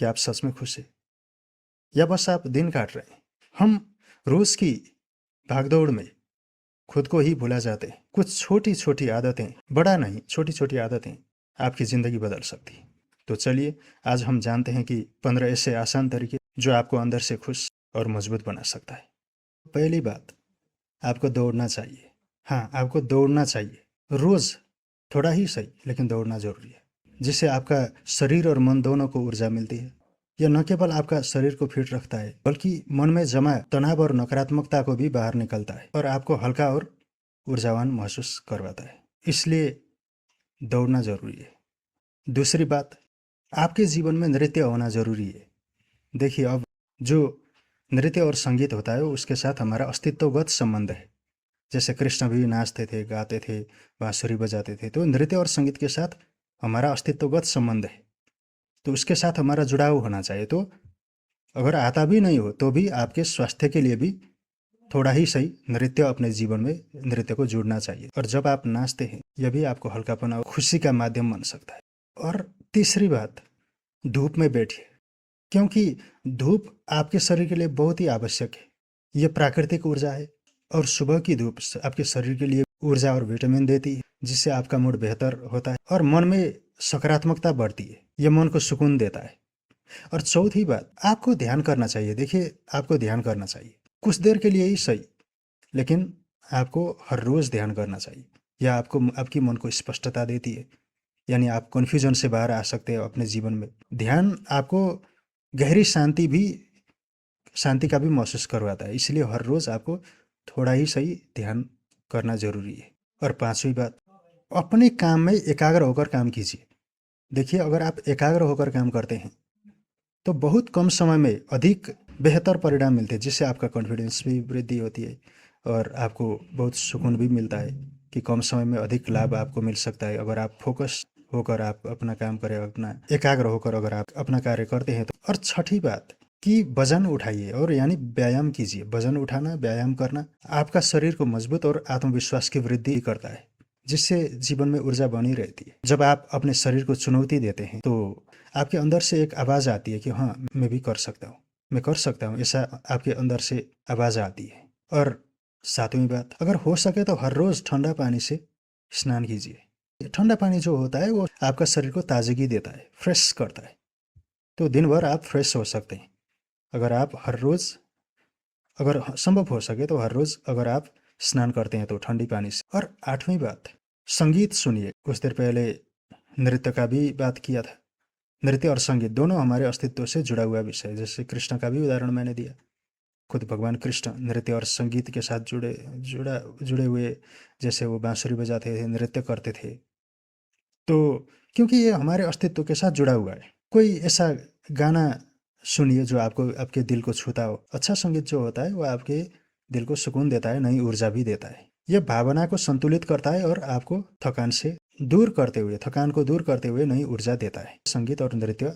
कि आप सच में खुश हैं या बस आप दिन काट रहे हैं। हम रोज की भागदौड़ में खुद को ही भुला जाते हैं। कुछ छोटी छोटी आदतें, बड़ा नहीं, छोटी छोटी आदतें आपकी ज़िंदगी बदल सकती हैं। तो चलिए आज हम जानते हैं कि 15 ऐसे आसान तरीके जो आपको अंदर से खुश और मजबूत बना सकता है। पहली बात, आपको दौड़ना चाहिए। हाँ, आपको दौड़ना चाहिए। रोज़ थोड़ा ही सही, लेकिन दौड़ना ज़रूरी है, जिससे आपका शरीर और मन दोनों को ऊर्जा मिलती है। यह न केवल आपका शरीर को फिट रखता है, बल्कि मन में जमा तनाव और नकारात्मकता को भी बाहर निकलता है और आपको हल्का और ऊर्जावान महसूस करवाता है। इसलिए दौड़ना ज़रूरी है। दूसरी बात, आपके जीवन में नृत्य होना ज़रूरी है। देखिए, अब जो नृत्य और संगीत होता है उसके साथ हमारा अस्तित्वगत संबंध है। जैसे कृष्ण भी नाचते थे, गाते थे, बांसुरी बजाते थे, तो नृत्य और संगीत के साथ हमारा अस्तित्वगत संबंध है, तो उसके साथ हमारा जुड़ाव होना चाहिए। तो अगर आता भी नहीं हो तो भी आपके स्वास्थ्य के लिए भी थोड़ा ही सही नृत्य अपने जीवन में नृत्य को जोड़ना चाहिए। और जब आप नाचते हैं, यह भी आपको हल्कापन और खुशी का माध्यम बन सकता है। और तीसरी बात, धूप में बैठिए, क्योंकि धूप आपके शरीर के लिए बहुत ही आवश्यक है। यह प्राकृतिक ऊर्जा है और सुबह की धूप आपके शरीर के लिए ऊर्जा और विटामिन देती है, जिससे आपका मूड बेहतर होता है और मन में सकारात्मकता बढ़ती है। यह मन को सुकून देता है। और चौथी बात, आपको ध्यान करना चाहिए। देखिए, आपको ध्यान करना चाहिए, कुछ देर के लिए ही सही, लेकिन आपको हर रोज़ ध्यान करना चाहिए। यह आपको आपकी मन को स्पष्टता देती है, यानी आप कन्फ्यूजन से बाहर आ सकते हो अपने जीवन में। ध्यान आपको गहरी शांति का भी महसूस करवाता है, इसलिए हर रोज़ आपको थोड़ा ही सही ध्यान करना जरूरी है। और पांचवी बात, अपने काम में एकाग्र होकर काम कीजिए। देखिए, अगर आप एकाग्र होकर काम करते हैं तो बहुत कम समय में अधिक बेहतर परिणाम मिलते हैं, जिससे आपका कॉन्फिडेंस भी वृद्धि होती है और आपको बहुत सुकून भी मिलता है कि कम समय में अधिक लाभ आपको मिल सकता है। अगर आप फोकस होकर आप अपना काम करें, अपना एकाग्र होकर अगर आप अपना कार्य करते हैं तो। और छठी बात कि वजन उठाइए और यानी व्यायाम कीजिए। वजन उठाना, व्यायाम करना आपका शरीर को मजबूत और आत्मविश्वास की वृद्धि करता है, जिससे जीवन में ऊर्जा बनी रहती है। जब आप अपने शरीर को चुनौती देते हैं तो आपके अंदर से एक आवाज़ आती है कि हाँ, मैं भी कर सकता हूँ, मैं कर सकता हूँ, ऐसा आपके अंदर से आवाज़ आती है। और सातवीं बात, अगर हो सके तो हर रोज़ ठंडा पानी से स्नान कीजिए। ठंडा पानी जो होता है वो आपका शरीर को ताजगी देता है, फ्रेश करता है, तो दिन भर आप फ्रेश हो सकते हैं। अगर आप हर रोज़, अगर संभव हो सके तो हर रोज़ अगर आप स्नान करते हैं तो ठंडी पानी से। और आठवीं बात, संगीत सुनिए। कुछ देर पहले नृत्य का भी बात किया था। नृत्य और संगीत दोनों हमारे अस्तित्व से जुड़ा हुआ विषय है। जैसे कृष्ण का भी उदाहरण मैंने दिया, खुद भगवान कृष्ण नृत्य और संगीत के साथ जुड़े हुए, जैसे वो बांसुरी बजाते थे, नृत्य करते थे। तो क्योंकि ये हमारे अस्तित्व के साथ जुड़ा हुआ है। कोई ऐसा गाना सुनिए जो आपको आपके दिल को छूता हो। अच्छा संगीत जो होता है वो आपके दिल को सुकून देता है, नई ऊर्जा भी देता है। यह भावना को संतुलित करता है और आपको थकान को दूर करते हुए नई ऊर्जा देता है। संगीत और नृत्य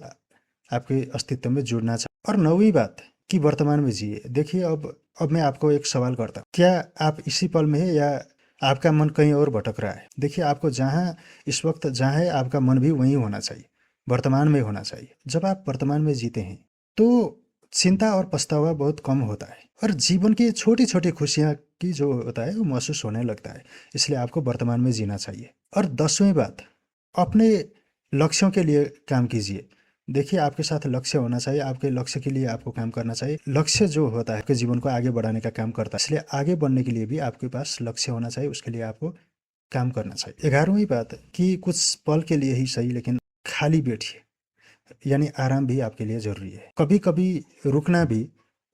आपके अस्तित्व में जुड़ना चाहिए। और नौवीं बात कि वर्तमान में जिए। देखिए, अब मैं आपको एक सवाल करता हूँ, क्या आप इसी पल में है या आपका मन कहीं और भटक रहा है? देखिए, आपको जहाँ इस वक्त जहाँ है आपका मन भी वहीं होना चाहिए, वर्तमान में होना चाहिए। जब आप वर्तमान में जीते हैं तो चिंता और पछतावा बहुत कम होता है और जीवन की छोटी छोटी खुशियाँ की जो होता है वो महसूस होने लगता है। इसलिए आपको वर्तमान में जीना चाहिए। और 10वीं बात, अपने लक्ष्यों के लिए काम कीजिए। देखिए, आपके साथ लक्ष्य होना चाहिए, आपके लक्ष्य के लिए आपको काम करना चाहिए। लक्ष्य जो होता है आपके जीवन को आगे बढ़ाने का काम करता है, इसलिए आगे बढ़ने के लिए भी आपके पास लक्ष्य होना चाहिए, उसके लिए आपको काम करना चाहिए। 11वीं बात कि कुछ पल के लिए ही सही, लेकिन खाली बैठिए, यानी आराम भी आपके लिए जरूरी है। कभी कभी रुकना भी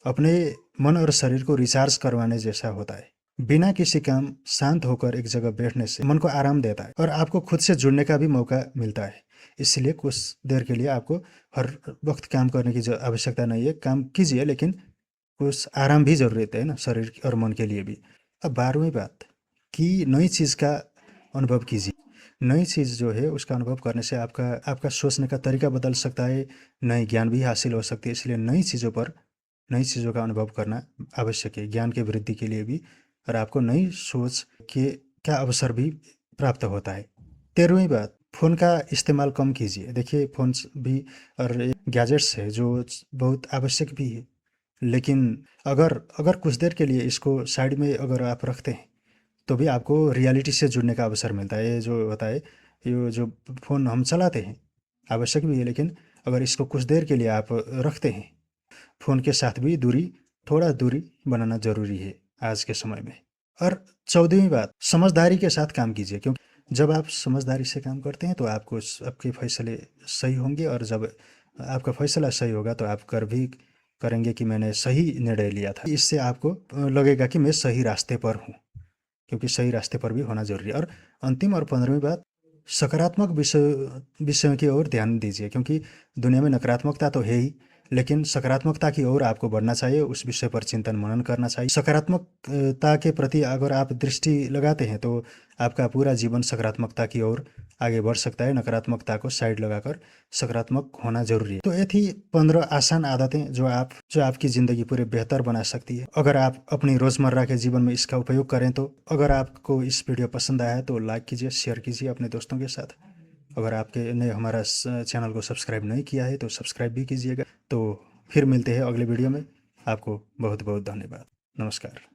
अपने मन और शरीर को रिचार्ज करवाने जैसा होता है। बिना किसी काम शांत होकर एक जगह बैठने से मन को आराम देता है और आपको खुद से जुड़ने का भी मौका मिलता है। इसलिए कुछ देर के लिए आपको हर वक्त काम करने की आवश्यकता नहीं है। काम कीजिए, लेकिन कुछ आराम भी जरूरत है ना, शरीर और मन के लिए भी। अब 12वीं बात कि नई चीज़ का अनुभव कीजिए। नई चीज़ जो है उसका अनुभव करने से आपका सोचने का तरीका बदल सकता है, नई ज्ञान भी हासिल हो सकती है। इसलिए नई चीज़ों का अनुभव करना आवश्यक है, ज्ञान की वृद्धि के लिए भी, और आपको नई सोच के का अवसर भी प्राप्त होता है। 13वीं बात, फ़ोन का इस्तेमाल कम कीजिए। देखिए फ़ोन भी और गैजेट्स है जो बहुत आवश्यक भी है, लेकिन अगर अगर कुछ देर के लिए इसको साइड में अगर आप रखते हैं तो भी आपको रियलिटी से जुड़ने का अवसर मिलता है। ये जो होता है, ये जो फ़ोन हम चलाते हैं आवश्यक भी है, लेकिन अगर इसको कुछ देर के लिए आप रखते हैं, फ़ोन के साथ भी थोड़ा दूरी बनाना ज़रूरी है आज के समय में। और 14वीं बात, समझदारी के साथ काम कीजिए, क्योंकि जब आप समझदारी से काम करते हैं तो आपके फैसले सही होंगे, और जब आपका फैसला सही होगा तो आप करेंगे कि मैंने सही निर्णय लिया था। इससे आपको लगेगा कि मैं सही रास्ते पर हूँ, क्योंकि सही रास्ते पर भी होना ज़रूरी है। और अंतिम और 15वीं बात, सकारात्मक विषयों की ओर ध्यान दीजिए, क्योंकि दुनिया में नकारात्मकता तो है ही, लेकिन सकारात्मकता की ओर आपको बढ़ना चाहिए, उस विषय पर चिंतन मनन करना चाहिए। सकारात्मकता के प्रति अगर आप दृष्टि लगाते हैं तो आपका पूरा जीवन सकारात्मकता की ओर आगे बढ़ सकता है। नकारात्मकता को साइड लगाकर सकारात्मक होना जरूरी है। तो ये थी 15 आसान आदतें जो आपकी ज़िंदगी पूरी बेहतर बना सकती है, अगर आप अपनी रोज़मर्रा के जीवन में इसका उपयोग करें तो। अगर आपको इस वीडियो पसंद आया है तो लाइक कीजिए, शेयर कीजिए अपने दोस्तों के साथ। अगर आपके ने हमारा चैनल को सब्सक्राइब नहीं किया है तो सब्सक्राइब भी कीजिएगा। तो फिर मिलते हैं अगले वीडियो में। आपको बहुत बहुत धन्यवाद। नमस्कार।